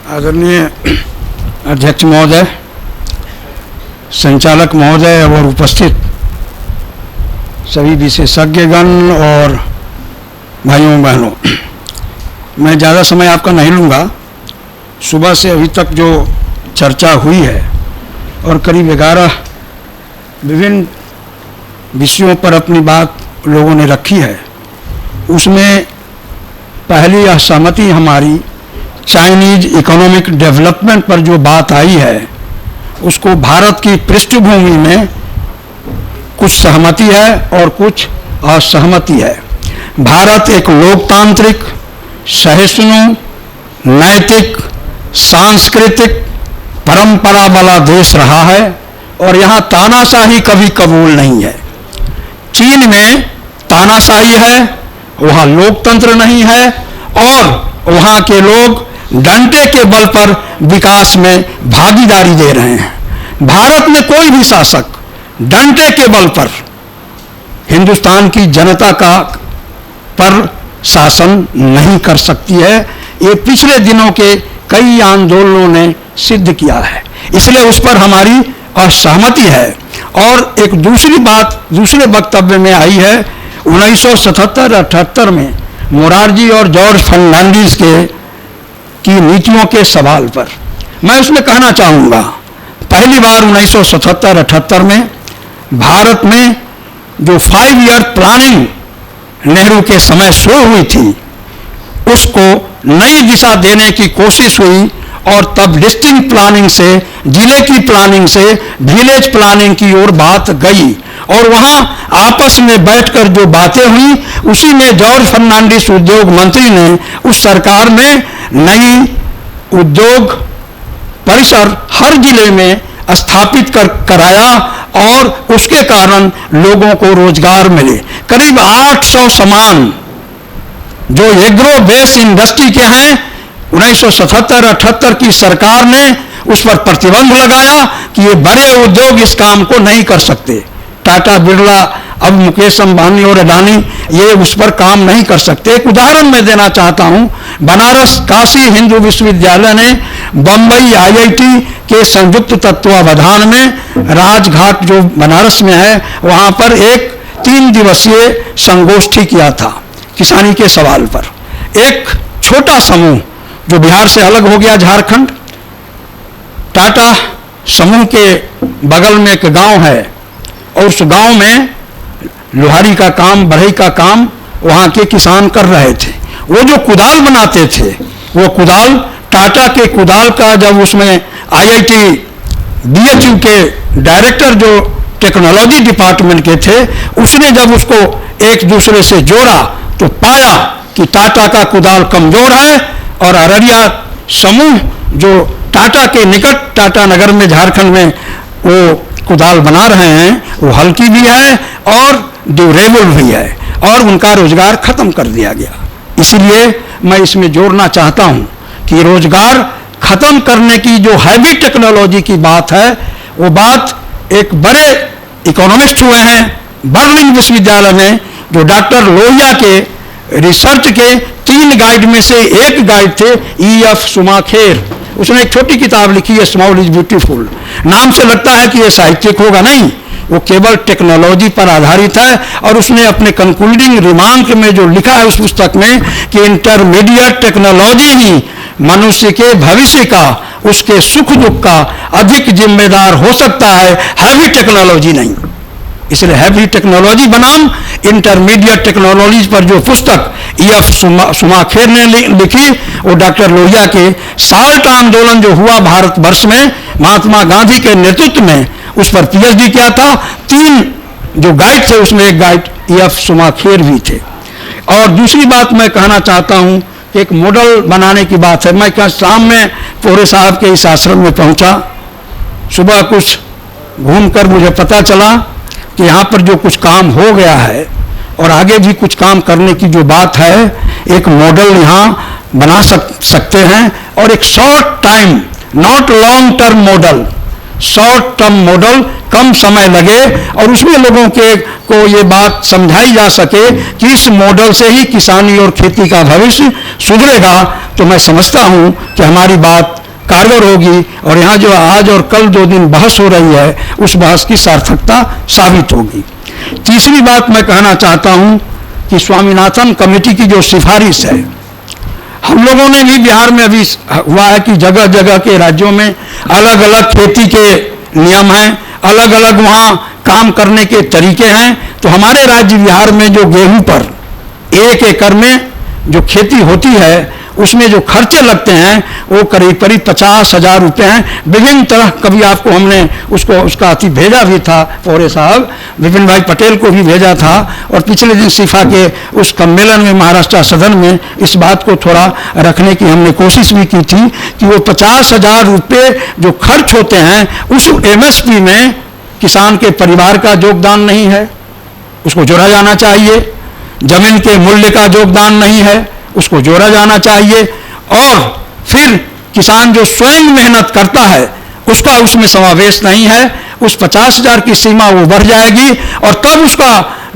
आदरणीय अध्यक्ष महोदय, संचालक महोदय और उपस्थित सभी विशेषज्ञगण और भाइयों बहनों, मैं ज़्यादा समय आपका नहीं लूँगा। सुबह से अभी तक जो चर्चा हुई है और करीब 11 विभिन्न विषयों पर अपनी बात लोगों ने रखी है, उसमें पहली असहमति हमारी चाइनीज इकोनॉमिक डेवलपमेंट पर जो बात आई है, उसको भारत की पृष्ठभूमि में कुछ सहमति है और कुछ असहमति है। भारत एक लोकतांत्रिक, सहिष्णु, नैतिक, सांस्कृतिक परंपरा वाला देश रहा है और यहाँ तानाशाही कभी कबूल नहीं है। चीन में तानाशाही है, वहाँ लोकतंत्र नहीं है और वहाँ के लोग डंडे के बल पर विकास में भागीदारी दे रहे हैं। भारत में कोई भी शासक डंडे के बल पर हिंदुस्तान की जनता का पर शासन नहीं कर सकती है। ये पिछले दिनों के कई आंदोलनों ने सिद्ध किया है, इसलिए उस पर हमारी असहमति है। और एक दूसरी बात दूसरे वक्तव्य में आई है 1977-78 में मोरारजी और जॉर्ज फर्नांडिस की नीतियों के सवाल पर मैं उसमें कहना चाहूँगा, पहली बार 1977-78 में भारत में जो 5 ईयर प्लानिंग नेहरू के समय शुरू हुई थी, उसको नई दिशा देने की कोशिश हुई और तब डिस्ट्रिक्ट प्लानिंग से, जिले की प्लानिंग से विलेज प्लानिंग की ओर बात गई और वहाँ आपस में बैठकर जो बातें हुई, उसी में जॉर्ज फर्नांडिस उद्योग मंत्री ने उस सरकार में नई उद्योग परिसर हर जिले में स्थापित कराया और उसके कारण लोगों को रोजगार मिले। करीब 800 सामान जो एग्रो बेस इंडस्ट्री के हैं, 1977-78 की सरकार ने उस पर प्रतिबंध लगाया कि ये बड़े उद्योग इस काम को नहीं कर सकते। टाटा, बिरला, अब मुकेश अंबानी और अडानी ये उस पर काम नहीं कर सकते। एक उदाहरण मैं देना चाहता हूँ, बनारस काशी हिंदू विश्वविद्यालय ने बम्बई IIT के संयुक्त तत्वावधान में राजघाट जो बनारस में है, वहाँ पर एक 3 दिवसीय संगोष्ठी किया था किसानी के सवाल पर। एक छोटा समूह जो बिहार से अलग हो गया, झारखंड, टाटा समूह के बगल में एक गांव है और उस गांव में लोहारी का काम, बढ़ई का काम वहाँ के किसान कर रहे थे। वो जो कुदाल बनाते थे, वो कुदाल टाटा के कुदाल का जब उसमें IIT BHU के डायरेक्टर जो टेक्नोलॉजी डिपार्टमेंट के थे, उसने जब उसको एक दूसरे से जोड़ा तो पाया कि टाटा का कुदाल कमजोर है और अररिया समूह जो टाटा के निकट टाटा नगर में झारखंड में वो कुदाल बना रहे हैं, वो हल्की भी है और ड्यूरेबल भी है और उनका रोजगार खत्म कर दिया गया। इसलिए मैं इसमें जोड़ना चाहता हूं कि रोजगार खत्म करने की जो हैवी टेक्नोलॉजी की बात है, वो बात एक बड़े इकोनॉमिस्ट हुए हैं बर्लिन विश्वविद्यालय में, जो डॉक्टर लोहिया के रिसर्च के 3 गाइड में से एक गाइड थे EF सुमाखेर। उसने एक छोटी किताब लिखी है, स्मॉल इज ब्यूटीफुल। नाम से लगता है कि यह साहित्यिक होगा, नहीं, वो केवल टेक्नोलॉजी पर आधारित है। और उसने अपने कंक्लूडिंग रिमार्क में जो लिखा है उस पुस्तक में कि इंटरमीडिएट टेक्नोलॉजी ही मनुष्य के भविष्य का, उसके सुख दुख का अधिक जिम्मेदार हो सकता है, हैवी टेक्नोलॉजी नहीं। इसलिए हैवी टेक्नोलॉजी बनाम इंटरमीडिएट टेक्नोलॉजी पर जो पुस्तक EF सुमाखेर ने लिखी, वो डॉक्टर लोहिया के साल्ट आंदोलन जो हुआ भारतवर्ष में महात्मा गांधी के नेतृत्व में, उस पर PhD किया था। 3 जो गाइड थे उसमें एक गाइड EF सुमाखेर भी थे। और दूसरी बात मैं कहना चाहता हूँ कि एक मॉडल बनाने की बात है। मैं क्या शाम में पोहरे साहब के इस आश्रम में पहुँचा, सुबह कुछ घूमकर मुझे पता चला कि यहाँ पर जो कुछ काम हो गया है और आगे भी कुछ काम करने की जो बात है, एक मॉडल यहाँ बना सकते हैं और एक short time, not long term model, short term model, कम समय लगे और उसमें लोगों को ये बात समझाई जा सके कि इस मॉडल से ही किसानी और खेती का भविष्य सुधरेगा, तो मैं समझता हूँ कि हमारी बात कारगर होगी और यहाँ जो आज और कल 2 दिन बहस हो रही है उस बहस की सार्थकता साबित होगी। तीसरी बात मैं कहना चाहता हूँ कि स्वामीनाथन कमेटी की जो सिफारिश है, हम लोगों ने भी बिहार में अभी हुआ है कि जगह जगह के राज्यों में अलग अलग खेती के नियम हैं, अलग अलग वहाँ काम करने के तरीके हैं। तो हमारे राज्य बिहार में जो गेहूं पर 1 एकड़ में जो खेती होती है उसमें जो खर्चे लगते हैं वो करीब 50,000 रुपये हैं। विभिन्न तरह, कभी आपको हमने उसका अति भेजा भी था, फौरे साहब विपिन भाई पटेल को भी भेजा था, और पिछले दिन सिफा के उस सम्मेलन में महाराष्ट्र सदन में इस बात को थोड़ा रखने की हमने कोशिश भी की थी कि वो 50,000 रुपये जो खर्च होते हैं उस MSP में किसान के परिवार का योगदान नहीं है, उसको जोड़ा जाना चाहिए। जमीन के मूल्य का योगदान नहीं है, उसको जोड़ा जाना चाहिए। और फिर किसान जो स्वयं मेहनत करता है उसका उसमें समावेश नहीं है। उस 50,000 की सीमा वो बढ़ जाएगी और तब उसका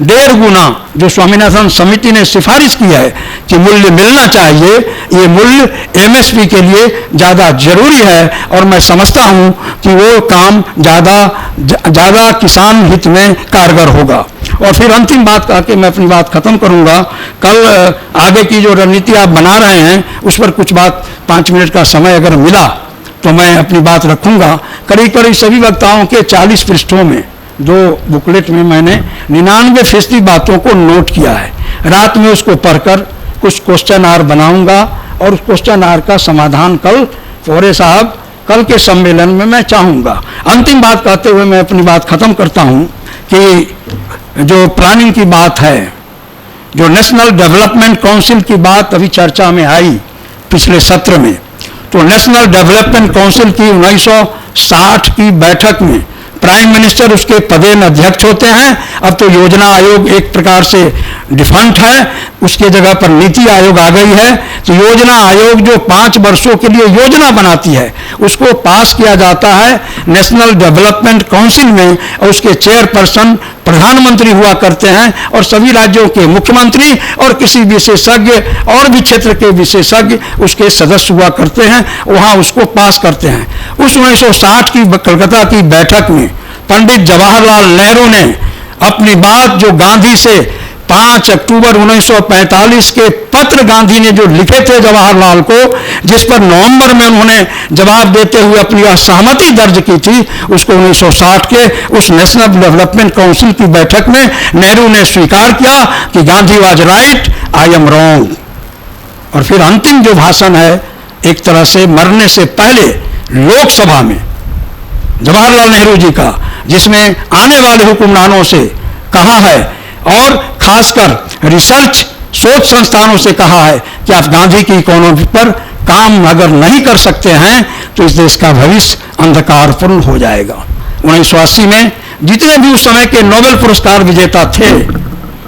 1.5 गुना जो स्वामीनाथन समिति ने सिफारिश की है कि मूल्य मिलना चाहिए, ये मूल्य MSP के लिए ज़्यादा जरूरी है और मैं समझता हूँ कि वो काम ज़्यादा किसान हित में कारगर होगा। और फिर अंतिम बात कह के मैं अपनी बात खत्म करूँगा। कल आगे की जो रणनीति आप बना रहे हैं उस पर कुछ बात 5 मिनट का समय अगर मिला तो मैं अपनी बात रखूँगा। करीब करीब सभी वक्ताओं के 40 पृष्ठों में 2 बुकलेट में मैंने 99% बातों को नोट किया है। रात में उसको पढ़कर कुछ क्वेश्चन आर बनाऊंगा और उस क्वेश्चन आर का समाधान कल फौरे साहब कल के सम्मेलन में मैं चाहूँगा। अंतिम बात कहते हुए मैं अपनी बात खत्म करता हूँ कि जो प्लानिंग की बात है, जो नेशनल डेवलपमेंट काउंसिल की बात अभी चर्चा में आई पिछले सत्र में, तो नेशनल डेवलपमेंट काउंसिल की 1960 की बैठक में प्राइम मिनिस्टर उसके पदेन अध्यक्ष होते हैं। अब तो योजना आयोग एक प्रकार से डिफॉल्ट है, उसके जगह पर नीति आयोग आ गई है। तो योजना आयोग जो 5 वर्षों के लिए योजना बनाती है उसको पास किया जाता है नेशनल डेवलपमेंट काउंसिल में, और उसके चेयरपर्सन प्रधानमंत्री हुआ करते हैं और सभी राज्यों के मुख्यमंत्री और किसी विशेषज्ञ और भी क्षेत्र के विशेषज्ञ उसके सदस्य हुआ करते हैं, वहाँ उसको पास करते हैं। उस 1960 की कलकत्ता की बैठक में पंडित जवाहरलाल नेहरू ने अपनी बात जो गांधी से 5 अक्टूबर 1945 के पत्र गांधी ने जो लिखे थे जवाहरलाल को, जिस पर नवंबर में उन्होंने जवाब देते हुए अपनी असहमति दर्ज की थी, उसको 1960 के उस नेशनल डेवलपमेंट काउंसिल की बैठक में नेहरू ने स्वीकार किया कि Gandhi was right, I am wrong. और फिर अंतिम जो भाषण है एक तरह से मरने से पहले लोकसभा में जवाहरलाल नेहरू जी का, जिसमें आने वाले हुक्मरानों से कहा है और खासकर रिसर्च शोध संस्थानों से कहा है कि आप गांधी की इकोनॉमी पर काम अगर नहीं कर सकते हैं तो इस देश का भविष्य अंधकारपूर्ण हो जाएगा। 1980 में जितने भी उस समय के नोबेल पुरस्कार विजेता थे,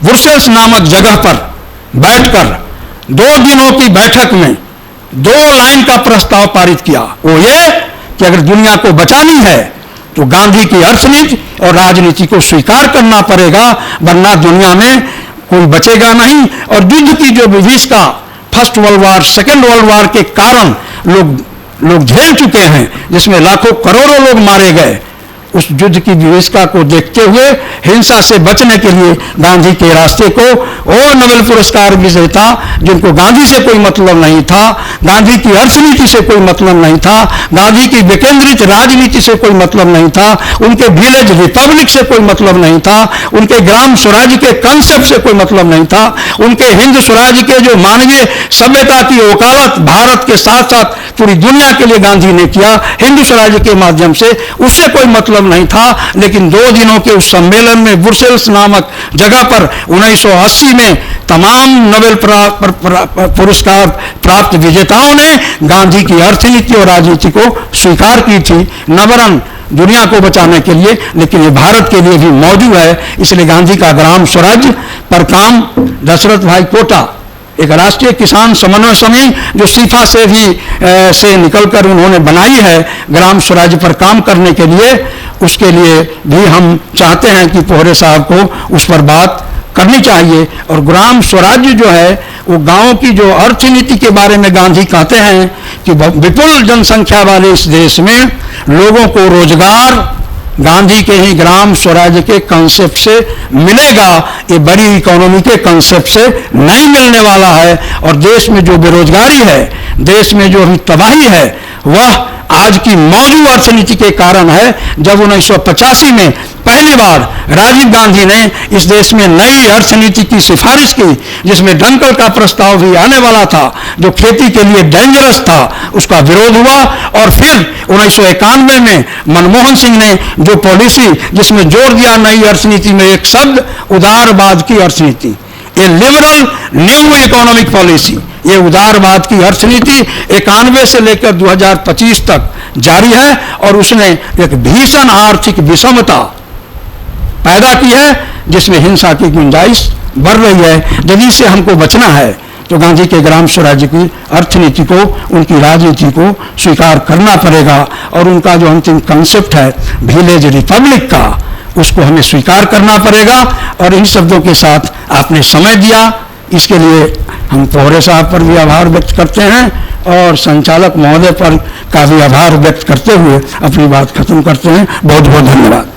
ब्रुसेल्स नामक जगह पर बैठकर 2 दिनों की बैठक में 2 लाइन का प्रस्ताव पारित किया। वो ये कि अगर दुनिया को बचानी है तो गांधी की अर्थनीति और राजनीति को स्वीकार करना पड़ेगा, वरना दुनिया में कोई बचेगा नहीं। और युद्ध की जो विभीषिका, first world war, second world war के कारण लोग झेल चुके हैं, जिसमें लाखों करोड़ों लोग मारे गए, उस युद्ध की विभीषिका को देखते हुए हिंसा से बचने के लिए गांधी के रास्ते को और नोबेल पुरस्कार विजेता जिनको गांधी से कोई मतलब नहीं था, गांधी की अर्थनीति से कोई मतलब नहीं था, गांधी की विकेंद्रित राजनीति से कोई मतलब नहीं था, उनके विलेज रिपब्लिक से कोई मतलब नहीं था, उनके ग्राम स्वराज के कंसेप्ट से कोई मतलब नहीं था, उनके हिंद स्वराज के जो मानवीय सभ्यता की वकालत भारत के साथ साथ पूरी दुनिया के लिए गांधी ने किया हिंदू स्वराज के माध्यम से, उससे कोई मतलब नहीं था। लेकिन 2 दिनों के उस सम्मेलन में ब्रुसेल्स नामक जगह पर 1980 में तमाम नोबेल पुरस्कार प्राप्त विजेताओं ने गांधी की अर्थनीति और राजनीति को स्वीकार की थी, नवरन दुनिया को बचाने के लिए, लेकिन ये भारत के लिए भी मौजूद है। इसलिए गांधी का ग्राम स्वराज पर काम दशरथ भाई कोटा एक राष्ट्रीय किसान समन्वय समिति जो सीफा से भी से निकलकर उन्होंने बनाई है ग्राम स्वराज पर काम करने के लिए, उसके लिए भी हम चाहते हैं कि पोहरे साहब को उस पर बात करनी चाहिए। और ग्राम स्वराज्य जो है वो गांव की जो अर्थनीति के बारे में गांधी कहते हैं कि विपुल जनसंख्या वाले इस देश में लोगों को रोजगार गांधी के ही ग्राम स्वराज्य के कंसेप्ट से मिलेगा, ये बड़ी इकोनॉमी के कंसेप्ट से नहीं मिलने वाला है। और देश में जो बेरोजगारी है, देश में जो अभी तबाही है, वह आज की मौजूद अर्थनीति के कारण है। जब 1985 में पहली बार राजीव गांधी ने इस देश में नई अर्थनीति की सिफारिश की, जिसमें डंकल का प्रस्ताव भी आने वाला था, जो खेती के लिए डेंजरस था, उसका विरोध हुआ। और फिर 1991 में मनमोहन सिंह ने जो पॉलिसी जिसमें जोर दिया नई अर्थनीति में एक शब्द उदारवाद की अर्थनीति, ये लिबरल न्यू इकोनॉमिक पॉलिसी, ये उदारवाद की अर्थनीति 91 से लेकर 2025 तक जारी है। और उसने एक भीषण आर्थिक विषमता पैदा की है, जिसमें हिंसा की गुंजाइश बढ़ रही है। यदि से हमको बचना है तो गांधी के ग्राम स्वराज्य की अर्थनीति को, उनकी राजनीति को स्वीकार करना पड़ेगा। और उनका जो अंतिम कंसेप्ट है विलेज रिपब्लिक का, उसको हमें स्वीकार करना पड़ेगा। और इन शब्दों के साथ आपने समय दिया, इसके लिए हम पोहरे साहब पर भी आभार व्यक्त करते हैं और संचालक महोदय पर का भी आभार व्यक्त करते हुए अपनी बात खत्म करते हैं। बहुत बहुत धन्यवाद।